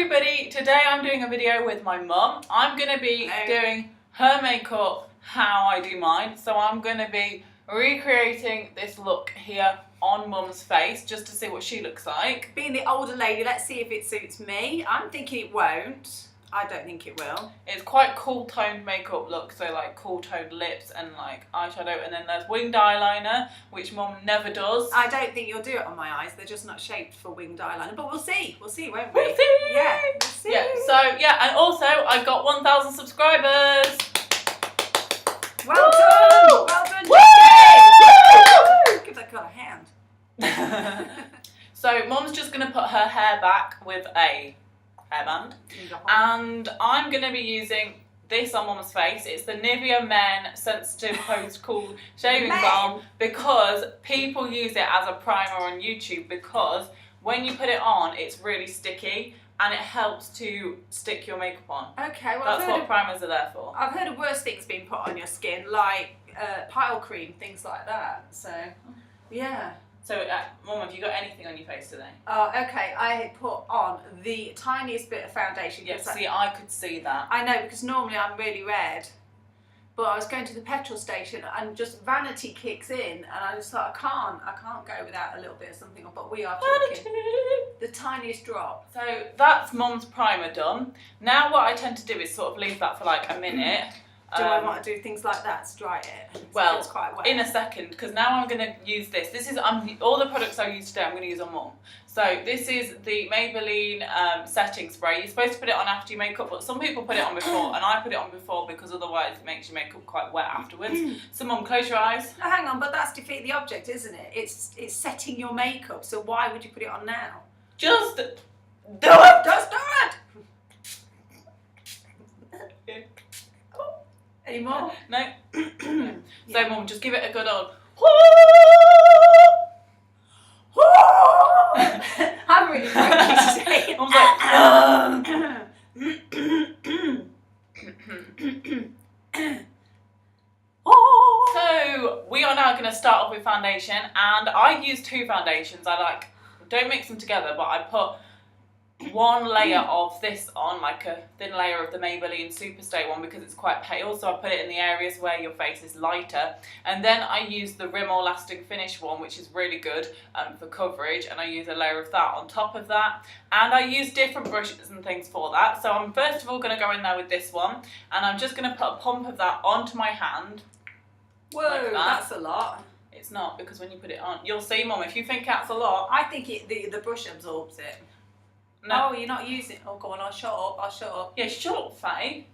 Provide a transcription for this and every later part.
everybody, today I'm doing a video with my mum. I'm going to be doing her makeup how I do mine. So I'm going to be recreating this look here on mum's face just to see what she looks like. Being the older lady, let's see if it suits me. I'm thinking it won't. I don't think it will. It's quite cool toned makeup look, so like cool toned lips and like eyeshadow, and then there's winged eyeliner, which mum never does. I don't think you'll do it on my eyes. They're just not shaped for winged eyeliner, but we'll see. We'll see, won't we? We'll see. Yeah, we'll see. Yeah. So yeah, and also I got 1,000 subscribers. Well done. Well done. Woo! Give that girl a hand. So mum's just gonna put her hair back with a hairband, and I'm going to be using this on mum's face. It's the Nivea Men Sensitive Post Cool Shaving Balm, because people use it as a primer on YouTube, because when you put it on it's really sticky and it helps to stick your makeup on. Okay, well that's what primers are there for. I've heard of worse things being put on your skin, like pile cream, things like that. So yeah. So, Mum, have you got anything on your face today? Oh, okay. I put on the tiniest bit of foundation. Yeah, see, I could see that. I know, because normally I'm really red. But I was going to the petrol station and just vanity kicks in, and I just thought, I can't go without a little bit of something on. But we are talking the tiniest drop. So that's Mum's primer done. Now what I tend to do is sort of leave that for like a minute. Do I want to do things like that to dry it? Well, quite wet. In a second, because now I'm going to use this. This is all the products I use today I'm going to use on Mum. So this is the Maybelline setting spray. You're supposed to put it on after you make up, but some people put it on before, and I put it on before because otherwise it makes your makeup quite wet afterwards. So Mum, close your eyes. No, hang on, but that's defeat the object, isn't it? It's setting your makeup, so why would you put it on now? Just do it! Just do it! Any more? No. So Mum, just give it a good old. I'm really focused today. Mum's like. So we are now going to start off with foundation, and I use two foundations. Don't mix them together, but I put one layer of this on, like a thin layer of the Maybelline Superstay one, because it's quite pale, so I put it in the areas where your face is lighter, and then I use the Rimmel Lasting Finish one, which is really good for coverage, and I use a layer of that on top of that, and I use different brushes and things for that. So I'm first of all going to go in there with this one, and I'm just going to put a pump of that onto my hand. Whoa, like that's a lot. It's not, because when you put it on, you'll see, Mum, if you think that's a lot. I think the brush absorbs it. No. Oh, you're not using it. Oh, go on, I'll shut up. Yeah, shut up, Faye.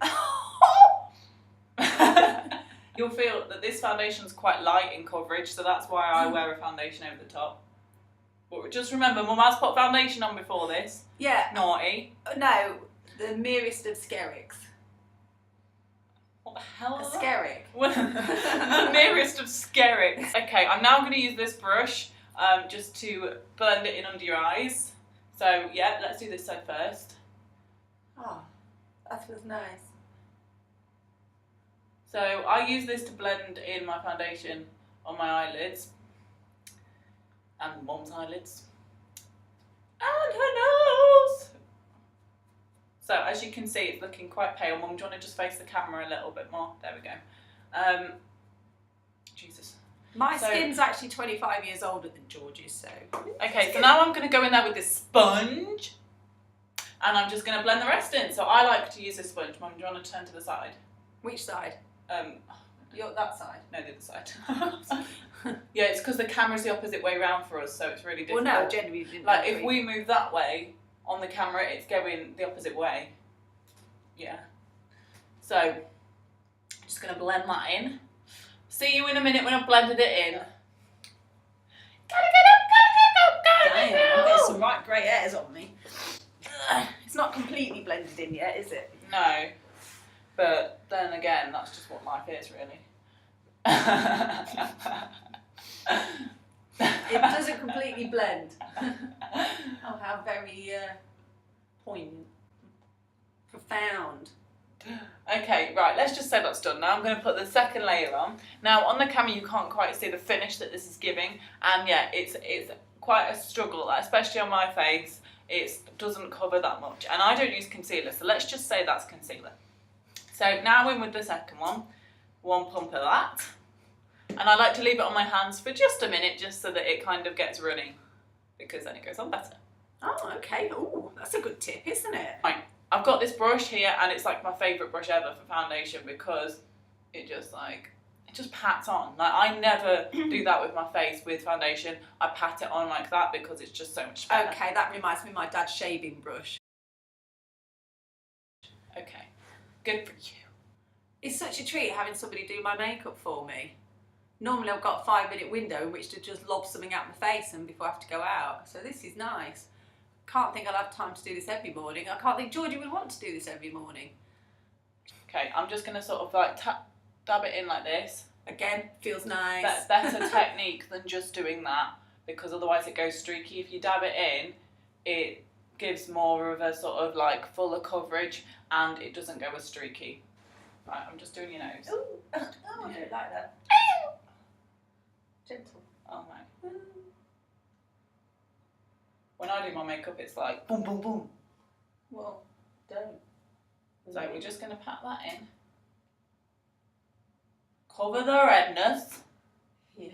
You'll feel that this foundation's quite light in coverage, so that's why I wear a foundation over the top. But just remember, Mum has put foundation on before this. Yeah. Naughty. No, the merest of skerricks. What the hell is Skerrick. The merest of skerricks. Okay, I'm now going to use this brush just to blend it in under your eyes. So yeah, let's do this side first. Oh, that feels nice. So I use this to blend in my foundation on my eyelids. And Mum's eyelids. And her nose! So as you can see, it's looking quite pale. Mum, do you want to just face the camera a little bit more? There we go. Jesus. My skin's actually 25 years older than George's, so... Okay, so now I'm going to go in there with this sponge, and I'm just going to blend the rest in. So I like to use this sponge. Mum, do you want to turn to the side? Which side? You're that side? No, the other side. Yeah, it's because the camera's the opposite way round for us, so it's really difficult. Well, no, generally you didn't. Like, if we move that way on the camera, it's going the opposite way. Yeah. So, I'm just going to blend that in. See you in a minute when I've blended it in. Gotta get up. Damn, I've got some right grey hairs on me. It's not completely blended in yet, is it? No. But then again, that's just what life is, really. It doesn't completely blend. Oh, how very poignant. Profound. Okay, right, let's just say that's done. Now I'm going to put the second layer on. Now on the camera you can't quite see the finish that this is giving, and yeah, it's quite a struggle, especially on my face. it doesn't cover that much. And I don't use concealer, so let's just say that's concealer. So now in with the second one pump of that. And I like to leave it on my hands for just a minute, just so that it kind of gets running, because then it goes on better. Oh, okay. Oh, that's a good tip, isn't it? Right, I've got this brush here, and it's like my favourite brush ever for foundation, because it just pats on. Like, I never do that with my face with foundation. I pat it on like that because it's just so much better. Okay, that reminds me of my dad's shaving brush. Okay, good for you. It's such a treat having somebody do my makeup for me. Normally I've got a 5-minute window in which to just lob something out my face and before I have to go out. So this is nice. Can't think I'll have time to do this every morning. I can't think Georgie would want to do this every morning. Okay, I'm just going to sort of like dab it in like this. Again, feels nice. That's better technique than just doing that, because otherwise it goes streaky. If you dab it in, it gives more of a sort of like fuller coverage and it doesn't go as streaky. Right, I'm just doing your nose. Ooh. Oh, I don't like that. Gentle. Oh my. When I do my makeup, it's like boom, boom, boom. Well, don't. So we're just going to pat that in. Cover the redness. Yeah.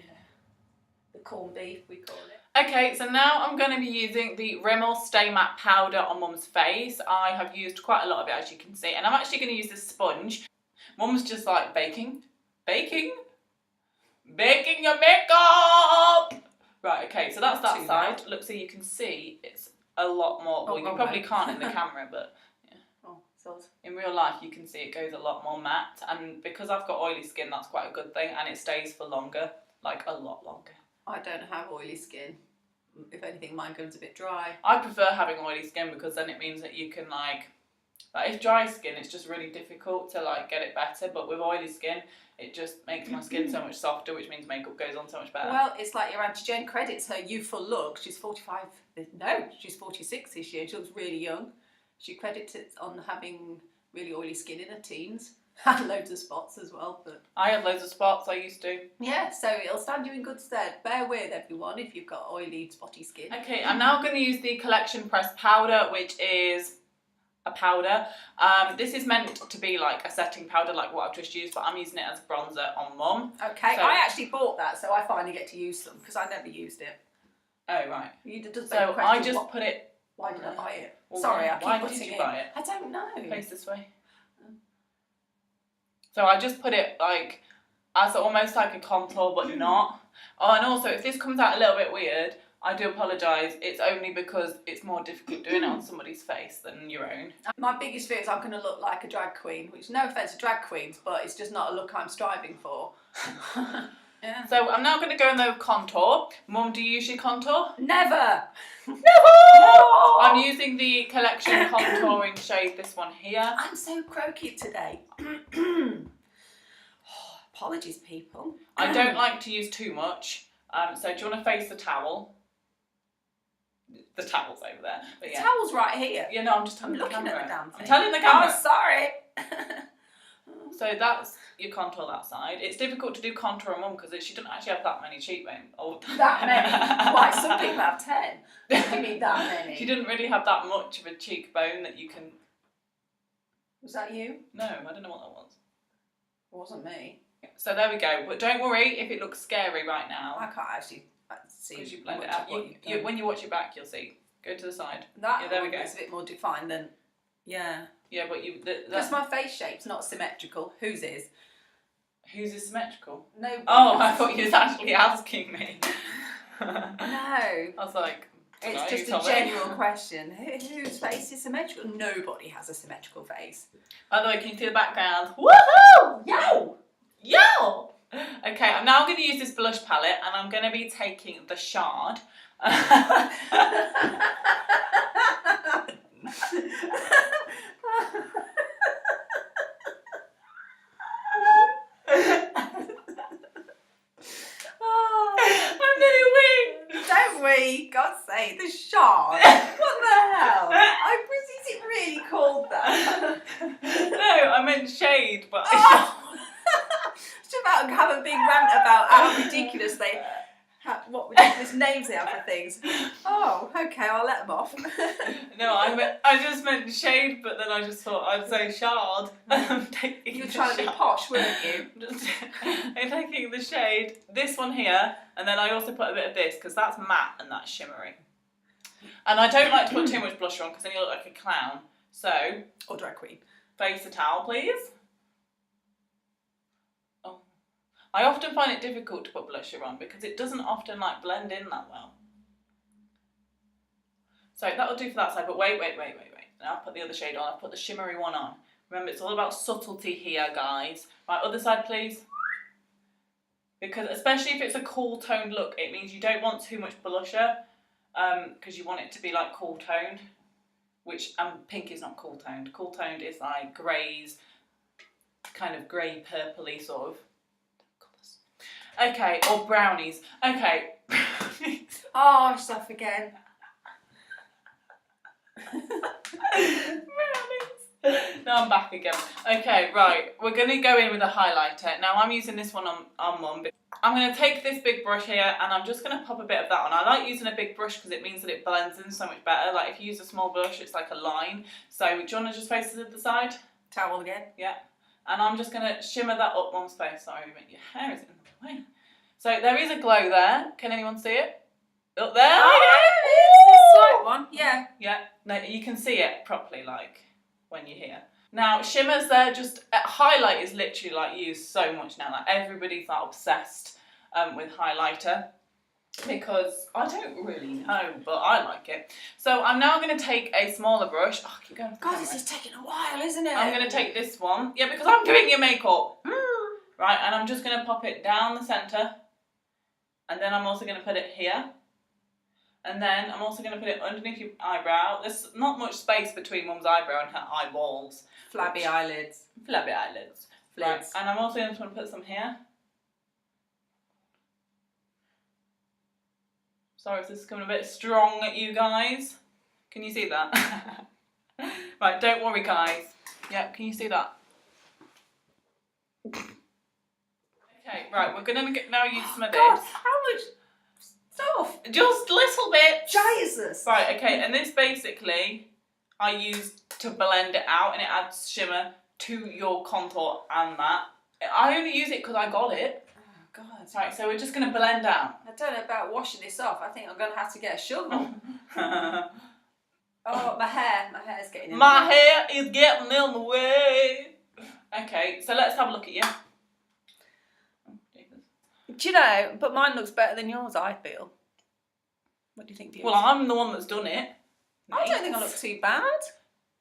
The corned beef, we call it. Okay, so now I'm going to be using the Rimmel Stay Matte Powder on Mum's face. I have used quite a lot of it, as you can see, and I'm actually going to use this sponge. Mum's just like baking your makeup. Right, okay, so that's that side. Look, so you can see it's a lot more. Well, you probably can't in the camera, but yeah. Oh, so in real life you can see it goes a lot more matte, and because I've got oily skin, that's quite a good thing, and it stays for longer, like a lot longer. I don't have oily skin. If anything, mine goes a bit dry. I prefer having oily skin because then it means that you can like if dry skin, it's just really difficult to like get it better, but with oily skin, it just makes my skin so much softer, which means makeup goes on so much better. Well, it's like your Auntie Jen credits her youthful look. She's 45. No, she's 46 this year. She looks really young. She credits it on having really oily skin in her teens. Had loads of spots as well, but I had loads of spots. I used to. Yeah, so it'll stand you in good stead. Bear with everyone if you've got oily, spotty skin. Okay, I'm now going to use the Collection Pressed Powder, which is a powder. This is meant to be like a setting powder, like what I've just used, but I'm using it as a bronzer on Mum. Okay, so, I actually bought that, so I finally get to use some because I never used it. Oh right. So I just put it. Why did I buy it? Well, sorry, I keep why putting did you it buy it? I don't know. Face this way. So I just put it like as almost like a contour, but not. Oh, and also if this comes out a little bit weird, I do apologise. It's only because it's more difficult doing it on somebody's face than your own. My biggest fear is I'm going to look like a drag queen, which no offence to drag queens, but it's just not a look I'm striving for. Yeah. So I'm now going to go in the contour. Mum, do you usually contour? Never! No! No! I'm using the Collection contouring shade, this one here. I'm so croaky today. Apologies, people. I don't like to use too much. So do you want to face the towel? The towel's over there. But The yeah. towel's right here. Yeah, no, I'm just telling I'm the looking camera. at the damn thing. I'm telling the camera. Oh, sorry. So that's your contour that side. It's difficult to do contour on Mum because she doesn't actually have that many cheekbones. Oh, That many? Why, some people have 10. Give me that many. She didn't really have that much of a cheekbone that you can... Was that you? No, I don't know what that was. It wasn't me. So there we go. But don't worry if it looks scary right now. I can't actually see. Because you blend it out. When you watch it back, you'll see. Go to the side. That yeah, there we go. It's a bit more defined than... Yeah. Yeah, but you... Because my face shape's not symmetrical. Whose is? Whose is symmetrical? No. Oh, I thought you was actually asking me. No. I was like... It's just a general question. Whose face is symmetrical? Nobody has a symmetrical face. By the way, can you see the background? Woohoo! Yo! Yo! Okay, I'm now going to use this blush palette and I'm going to be taking the Shard. I'm nearly weak. Don't we? God's sake, the Shard. What the hell? Is it really called that? No, I meant shade, but Oh. Just about to have a big rant about how ridiculous what ridiculous names they have for things. Oh, okay. okay, I'll let them off. No, I just meant shade, but then I just thought I'd say shard. You were trying to be posh, weren't you? I'm taking the shade, this one here, and then I also put a bit of this because that's matte and that's shimmery. And I don't like to put too much blusher on because then you look like a clown. So, or drag queen. Face the towel, please. Oh, I often find it difficult to put blusher on because it doesn't often like blend in that well. So that'll do for that side, but wait. Now I'll put the other shade on. I'll put the shimmery one on. Remember, it's all about subtlety here, guys. Right, other side, please. Because especially if it's a cool toned look, it means you don't want too much blusher because you want it to be like cool toned, which pink is not cool toned. Cool toned is like greys, kind of grey purpley sort of colours. Okay, or brownies. Okay. Oh, stuff again. Now I'm back again. Okay, right, we're going to go in with a highlighter. Now I'm using this one on Mum. I'm going to take this big brush here and I'm just going to pop a bit of that on. I like using a big brush because it means that it blends in so much better. Like if you use a small brush, it's like a line. So do you want to just face it to the side? Towel again. Yeah. And I'm just going to shimmer that up Mum's face. Sorry, your hair is in the way. So there is a glow there. Can anyone see it? Up there? Oh, it's a slight one. Yeah. Yeah. No, you can see it properly, like when you're here. Now shimmers, they're just highlight is literally like used so much now. Like everybody's like obsessed with highlighter because I don't really know, but I like it. So I'm now going to take a smaller brush. Oh, I keep going. God, this is taking a while, isn't it? I'm going to take this one. Yeah, because I'm doing your makeup. Right, and I'm just going to pop it down the centre, and then I'm also going to put it here. And then I'm also going to put it underneath your eyebrow. There's not much space between Mum's eyebrow and her eyeballs. Flabby eyelids. Flabby eyelids. Right. And I'm also going to put some here. Sorry if this is coming a bit strong at you guys. Can you see that? Right, don't worry guys. Yep, can you see that? Okay, right, we're going to now use some of this. God, how much stuff? Just little bit. Jesus. Right, okay, and this basically I use to blend it out and it adds shimmer to your contour and that. I only use it because I got it. Oh God. Right, so we're just going to blend out. I don't know about washing this off. I think I'm going to have to get a shovel. Oh, my hair's getting in the way. My hair is getting in the way. Okay, so let's have a look at you. Do you know, but mine looks better than yours, I feel. What do you think? Well, I'm the one that's done it. I don't think I look too bad.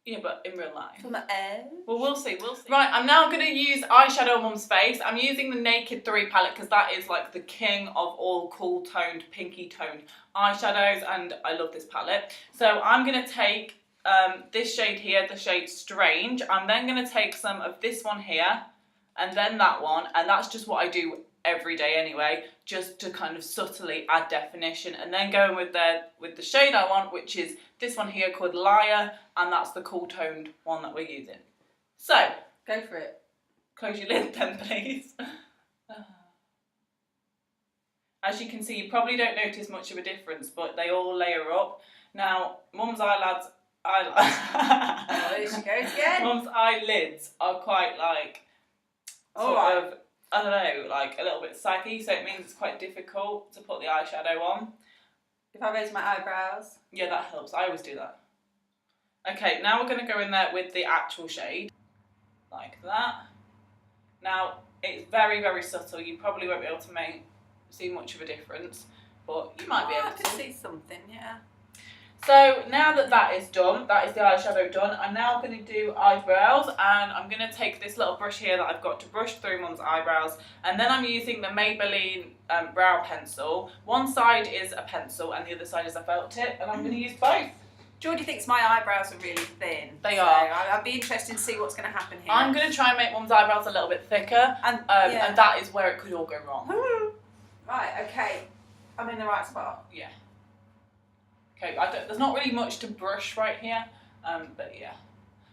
Yeah, but in real life. For my hair. Well, we'll see. Right, I'm now going to use eyeshadow on Mum's face. I'm using the Naked 3 palette because that is like the king of all cool toned, pinky toned eyeshadows, and I love this palette. So I'm going to take this shade here, the shade Strange. I'm then going to take some of this one here and then that one, and that's just what I do every day anyway, just to kind of subtly add definition, and then going with the shade I want, which is this one here called Liar, and that's the cool toned one that we're using. So go for it. Close your lid then, please. As you can see, you probably don't notice much of a difference, but they all layer up. Now, Mum's eyelids. Oh, there she goes again. Mum's eyelids are quite like sort of, I don't know, like a little bit saggy, so it means it's quite difficult to put the eyeshadow on. If I raise my eyebrows. Yeah, that helps. I always do that. Okay, now we're going to go in there with the actual shade. Like that. Now, it's very, very subtle. You probably won't be able to see much of a difference, but you might be able to. I can see something, yeah. So now that that is done, that is the eyeshadow done, I'm now going to do eyebrows, and I'm going to take this little brush here that I've got to brush through Mum's eyebrows, and then I'm using the Maybelline brow pencil. One side is a pencil and the other side is a felt tip, and I'm going to use both. Geordie thinks my eyebrows are really thin. They are. I'd be interested to see what's going to happen here. I'm going to try and make Mum's eyebrows a little bit thicker, and that is where it could all go wrong. Right, okay. I'm in the right spot. Yeah. Okay, there's not really much to brush right here, but yeah.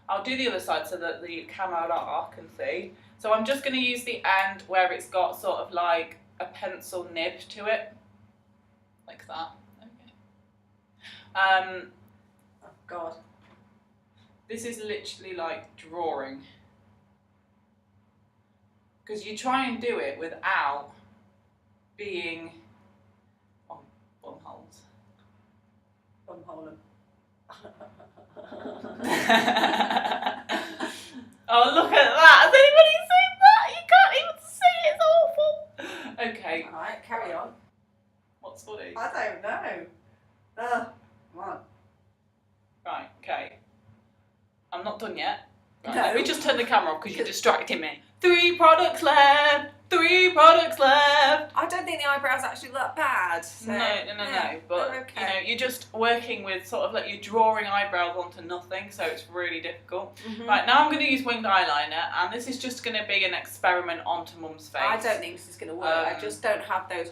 I'll do the other side so that the camera can see. So I'm just going to use the end where it's got sort of like a pencil nib to it, like that. Okay. Oh God. This is literally like drawing. Because you try and do it without being on bumholes. Bumhole 'em. Oh, look at that. Has anybody seen that? You can't even see. It's awful. Okay. Alright, carry on. What's funny? I don't know. Ugh, come on. Right, okay. I'm not done yet. Right, No. let me just turn the camera off because you're distracting me. 3 products left. 3 products left. I don't think the eyebrows actually look that bad. So, No. But they're okay. you know, you're just working with sort of like you're drawing eyebrows onto nothing, so it's really difficult. Right, now I'm going to use winged eyeliner, and this is just going to be an experiment onto Mum's face. I don't think this is going to work. I just don't have those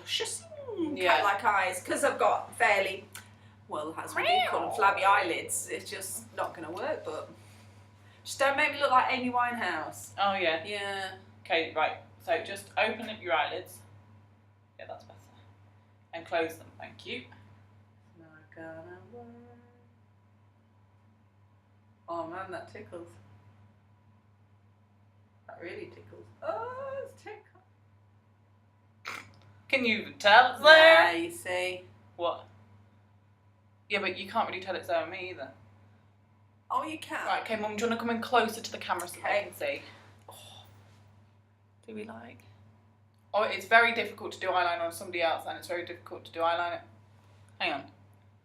cat-like eyes because I've got fairly, well, as we do call them, flabby eyelids. It's just not going to work. But just don't make me look like Amy Winehouse. Oh yeah. Yeah. Okay, right. So just open up your eyelids. Yeah, that's better. And close them. Thank you. Not gonna work. Oh man, that tickles. That really tickles. Oh, it's tickles. Can you even tell it's there? Yeah, you see. What? Yeah, but you can't really tell it's there on me either. Oh, you can. Right, okay, Mum, do you want to come in closer to the camera so they can see? Do we like? Oh, it's very difficult to do eyeliner on somebody else, and it's very difficult to do eyeliner. Hang on.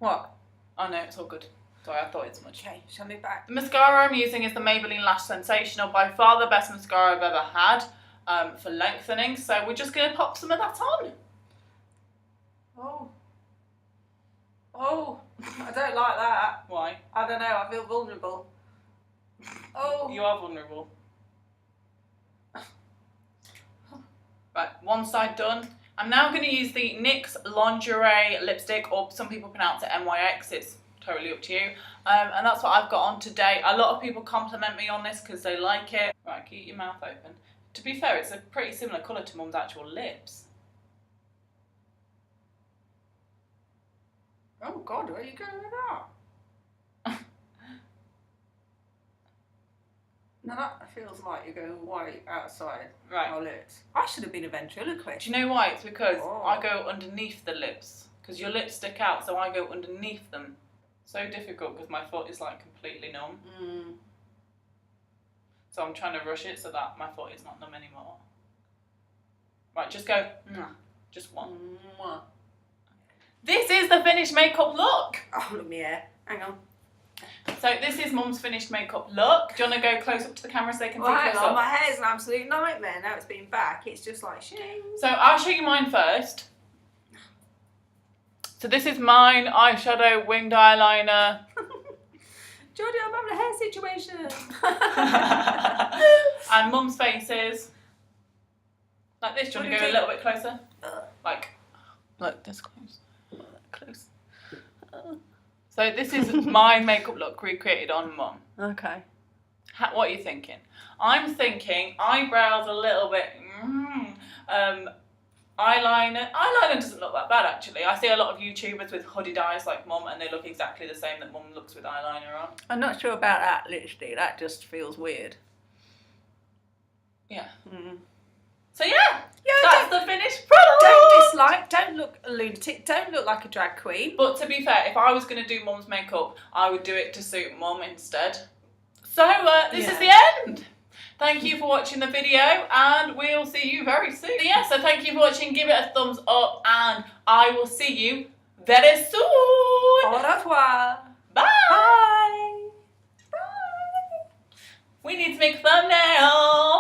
What? Oh no, it's all good. Sorry, I thought it's much. Okay, shall we back? The mascara I'm using is the Maybelline Lash Sensational, by far the best mascara I've ever had for lengthening. So we're just going to pop some of that on. Oh, I don't like that. Why? I don't know, I feel vulnerable. Oh. You are vulnerable. Right, one side done. I'm now going to use the NYX Lingerie lipstick, or some people pronounce it NYX, it's totally up to you. And that's what I've got on today. A lot of people compliment me on this because they like it. Right, keep your mouth open. To be fair, it's a pretty similar colour to Mum's actual lips. Oh God, where are you going with that? Now that feels like you're going white outside Right. my lips. I should have been a ventriloquist. Do you know why? It's because Oh. I go underneath the lips. Because your lips stick out, so I go underneath them. So difficult because my foot is like completely numb. So I'm trying to rush it so that my foot is not numb anymore. Right, just go. Just one. Mwah. This is the finished makeup look. Oh, look at me hair. Hang on. So this is Mum's finished makeup look. Do you want to go close up to the camera so they can Well, see hang close on, up? my hair's an absolute nightmare. Now it's been back. It's just like shing. So I'll show you mine first. So this is mine, eyeshadow, winged eyeliner. Georgie, I'm having a hair situation. And Mum's faces. Like this. Do you want to go a little bit closer? Like this close. Close. So this is my makeup look recreated on Mum. Okay. What are you thinking? I'm thinking eyebrows a little bit. Eyeliner. Eyeliner doesn't look that bad actually. I see a lot of YouTubers with hooded eyes like Mum, and they look exactly the same that Mum looks with eyeliner on. I'm not sure about that literally. That just feels weird. Yeah. Mm. So yeah, Yeah, that's the finished product. Don't dislike. Don't look a lunatic. Don't look like a drag queen. But to be fair, if I was going to do Mum's makeup, I would do it to suit Mum instead. So this is the end. Thank you for watching the video, and we'll see you very soon. Yeah, so thank you for watching. Give it a thumbs up, and I will see you very soon. Au revoir. Bye. Bye. Bye. We need to make a thumbnail.